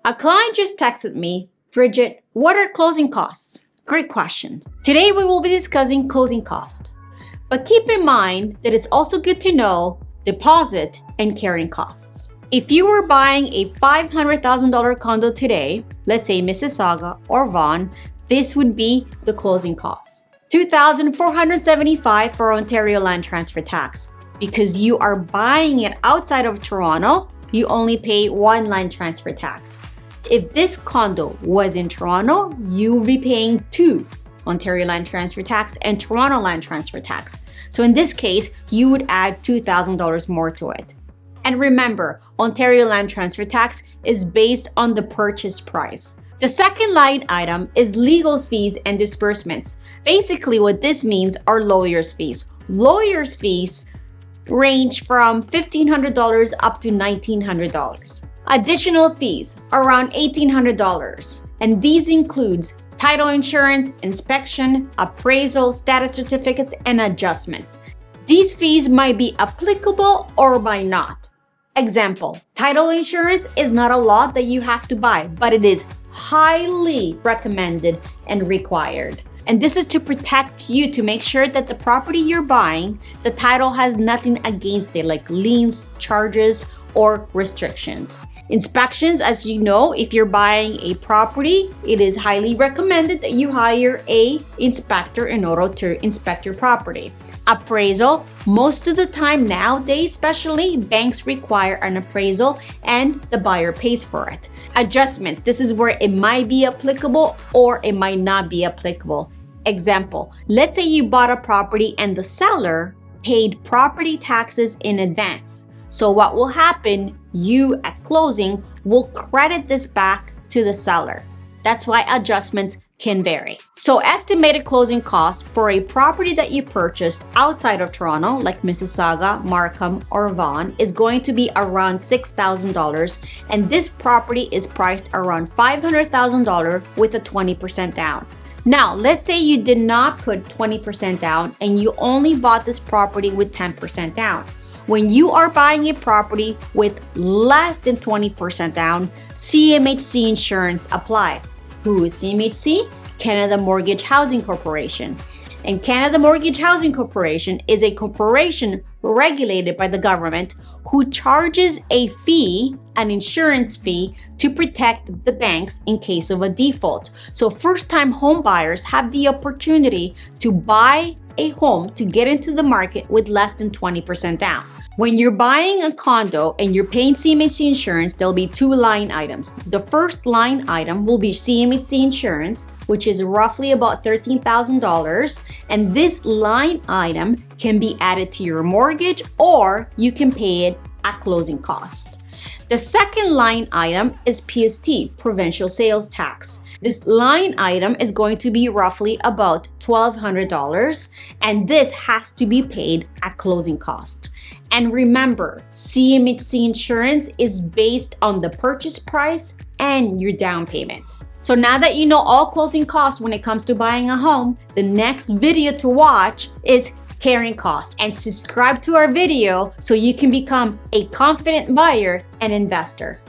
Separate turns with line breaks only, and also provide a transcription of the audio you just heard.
A client just texted me, Bridget, what are closing costs? Great question. Today we will be discussing closing costs. But keep in mind that it's also good to know deposit and carrying costs. If you were buying a $500,000 condo today, let's say Mississauga or Vaughan, this would be the closing costs. $2,475 for Ontario land transfer tax. Because you are buying it outside of Toronto, you only pay one land transfer tax. If this condo was in Toronto, you would be paying two Ontario land transfer tax and Toronto land transfer tax. So in this case, you would add $2,000 more to it. And remember, Ontario land transfer tax is based on the purchase price. The second line item is legal fees and disbursements. Basically, what this means are lawyers' fees. Lawyers' fees range from $1,500 up to $1,900. Additional fees around $1,800, and these includes title insurance, inspection, appraisal, status certificates, and adjustments. These fees might be applicable or might not. Example, title insurance is not a law that you have to buy, but it is highly recommended and required. And this is to protect you, to make sure that the property you're buying, the title has nothing against it, like liens, charges, or restrictions. Inspections, as you know, if you're buying a property, it is highly recommended that you hire an inspector in order to inspect your property. Appraisal, most of the time nowadays, especially, banks require an appraisal and the buyer pays for it. Adjustments, this is where it might be applicable or it might not be applicable. Example, let's say you bought a property and the seller paid property taxes in advance. So what will happen, you at closing will credit this back to the seller. That's why adjustments can vary. So estimated closing costs for a property that you purchased outside of Toronto, like Mississauga, Markham, or Vaughan, is going to be around $6,000, and this property is priced around $500,000 with a 20% down. Now, let's say you did not put 20% down and you only bought this property with 10% down. When you are buying a property with less than 20% down, CMHC Insurance apply. Who is CMHC? Canada Mortgage Housing Corporation. And Canada Mortgage Housing Corporation is a corporation regulated by the government who charges a fee, an insurance fee, to protect the banks in case of a default. So first-time home buyers have the opportunity to buy a home to get into the market with less than 20% down. When you're buying a condo and you're paying CMHC insurance, there'll be two line items. The first line item will be CMHC insurance, which is roughly about $13,000. And this line item can be added to your mortgage or you can pay it at closing cost. The second line item is PST, provincial sales tax. This line item is going to be roughly about $1,200, and this has to be paid at closing cost. And remember, CMHC insurance is based on the purchase price and your down payment. So now that you know all closing costs when it comes to buying a home, the next video to watch is carrying cost, and subscribe to our video so you can become a confident buyer and investor.